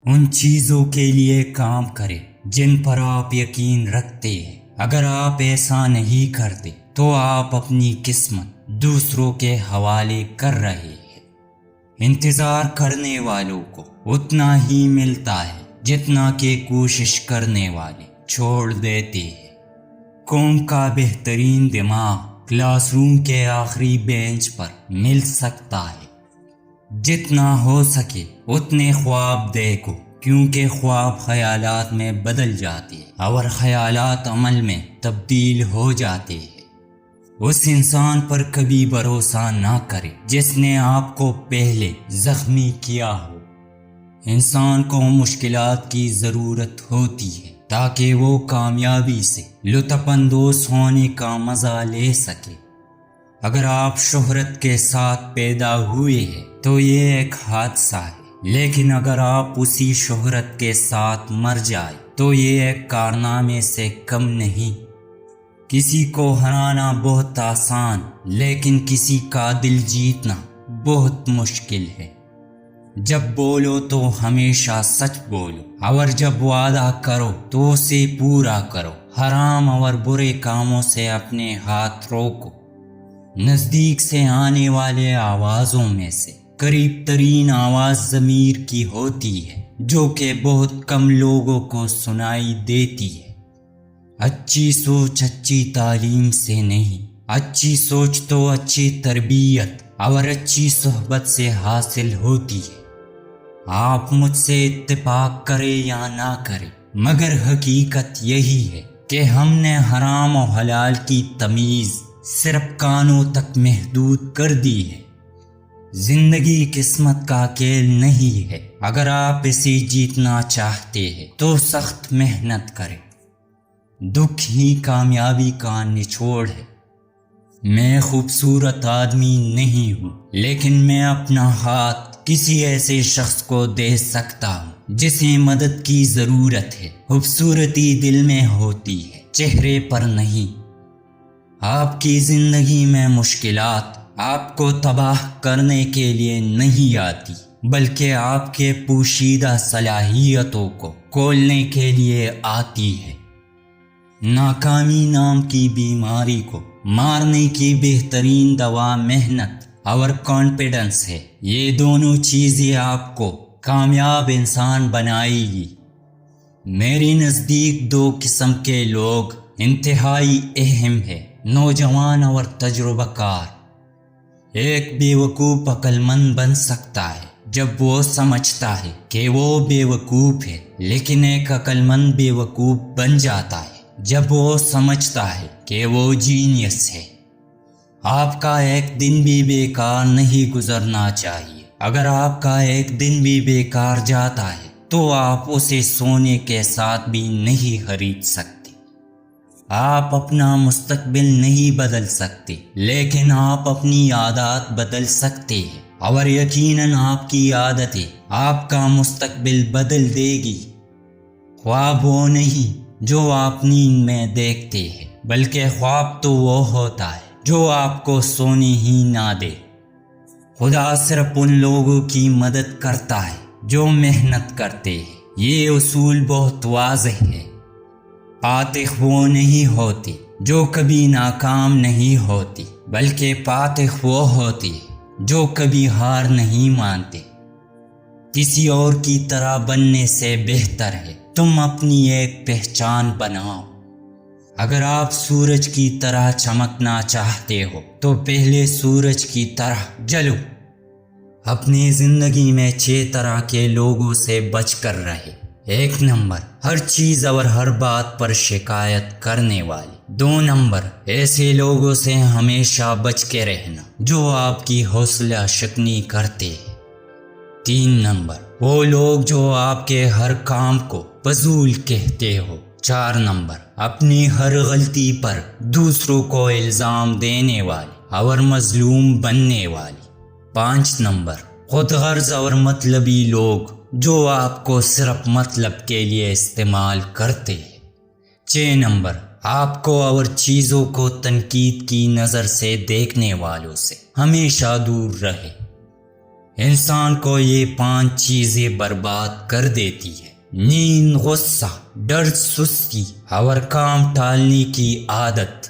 ان چیزوں کے لیے کام کرے جن پر آپ یقین رکھتے ہیں۔ اگر آپ ایسا نہیں کرتے تو آپ اپنی قسمت دوسروں کے حوالے کر رہے ہیں۔ انتظار کرنے والوں کو اتنا ہی ملتا ہے جتنا کہ کوشش کرنے والے چھوڑ دیتے ہیں۔ قوم کا بہترین دماغ کلاس روم کے آخری بینچ پر مل سکتا ہے۔ جتنا ہو سکے اتنے خواب دیکھو، کیونکہ خواب خیالات میں بدل جاتے ہیں اور خیالات عمل میں تبدیل ہو جاتے ہیں۔ اس انسان پر کبھی بھروسہ نہ کرے جس نے آپ کو پہلے زخمی کیا ہو۔ انسان کو مشکلات کی ضرورت ہوتی ہے تاکہ وہ کامیابی سے لطف اندوز ہونے کا مزہ لے سکے۔ اگر آپ شہرت کے ساتھ پیدا ہوئے ہیں تو یہ ایک حادثہ ہے، لیکن اگر آپ اسی شہرت کے ساتھ مر جائے تو یہ ایک کارنامے سے کم نہیں۔ کسی کو ہرانا بہت آسان، لیکن کسی کا دل جیتنا بہت مشکل ہے۔ جب بولو تو ہمیشہ سچ بولو، اور جب وعدہ کرو تو اسے پورا کرو۔ حرام اور برے کاموں سے اپنے ہاتھ روکو۔ نزدیک سے آنے والے آوازوں میں سے قریب ترین آواز ضمیر کی ہوتی ہے، جو کہ بہت کم لوگوں کو سنائی دیتی ہے۔ اچھی سوچ اچھی تعلیم سے نہیں، اچھی سوچ تو اچھی تربیت اور اچھی صحبت سے حاصل ہوتی ہے۔ آپ مجھ سے اتفاق کرے یا نہ کرے، مگر حقیقت یہی ہے کہ ہم نے حرام و حلال کی تمیز صرف کانوں تک محدود کر دی ہے۔ زندگی قسمت کا کھیل نہیں ہے۔ اگر آپ اسے جیتنا چاہتے ہیں تو سخت محنت کریں۔ دکھ ہی کامیابی کا نچوڑ ہے۔ میں خوبصورت آدمی نہیں ہوں، لیکن میں اپنا ہاتھ کسی ایسے شخص کو دے سکتا ہوں جسے مدد کی ضرورت ہے۔ خوبصورتی دل میں ہوتی ہے، چہرے پر نہیں۔ آپ کی زندگی میں مشکلات آپ کو تباہ کرنے کے لیے نہیں آتی، بلکہ آپ کے پوشیدہ صلاحیتوں کو کھولنے کے لیے آتی ہے۔ ناکامی نام کی بیماری کو مارنے کی بہترین دوا محنت اور کانفیڈنس ہے۔ یہ دونوں چیزیں آپ کو کامیاب انسان بنائے گی۔ میرے نزدیک دو قسم کے لوگ انتہائی اہم ہیں، نوجوان اور تجربہ کار۔ ایک بیوقوف عقل مند بن سکتا ہے جب وہ سمجھتا ہے کہ وہ بیوقوف ہے، لیکن ایک عقل مند بیوقوف بن جاتا ہے جب وہ سمجھتا ہے کہ وہ جینیس ہے۔ آپ کا ایک دن بھی بیکار نہیں گزرنا چاہیے۔ اگر آپ کا ایک دن بھی بیکار جاتا ہے تو آپ اسے سونے کے ساتھ بھی نہیں خرید سکتے۔ آپ اپنا مستقبل نہیں بدل سکتے، لیکن آپ اپنی عادات بدل سکتے ہیں، اور یقیناً آپ کی عادتیں آپ کا مستقبل بدل دے گی۔ خواب وہ نہیں جو آپ نیند میں دیکھتے ہیں، بلکہ خواب تو وہ ہوتا ہے جو آپ کو سونے ہی نہ دے۔ خدا صرف ان لوگوں کی مدد کرتا ہے جو محنت کرتے ہیں۔ یہ اصول بہت واضح ہے۔ فاتح وہ نہیں ہوتے جو کبھی ناکام نہیں ہوتی، بلکہ فاتح وہ ہوتے جو کبھی ہار نہیں مانتے۔ کسی اور کی طرح بننے سے بہتر ہے تم اپنی ایک پہچان بناؤ۔ اگر آپ سورج کی طرح چمکنا چاہتے ہو تو پہلے سورج کی طرح جلو۔ اپنی زندگی میں 6 طرح کے لوگوں سے بچ کر رہے۔ 1 نمبر، ہر چیز اور ہر بات پر شکایت کرنے والے۔ 2 نمبر، ایسے لوگوں سے ہمیشہ بچ کے رہنا جو آپ کی حوصلہ شکنی کرتے ہیں۔ 3 نمبر، وہ لوگ جو آپ کے ہر کام کو فضول کہتے ہو۔ 4 نمبر، اپنی ہر غلطی پر دوسروں کو الزام دینے والے اور مظلوم بننے والے۔ 5 نمبر، خود غرض اور مطلبی لوگ جو آپ کو صرف مطلب کے لیے استعمال کرتے ہیں۔ 6 نمبر، آپ کو اور چیزوں کو تنقید کی نظر سے دیکھنے والوں سے ہمیشہ دور رہے۔ انسان کو یہ 5 چیزیں برباد کر دیتی ہے: نیند، غصہ، ڈر، سستی اور کام ٹالنے کی عادت۔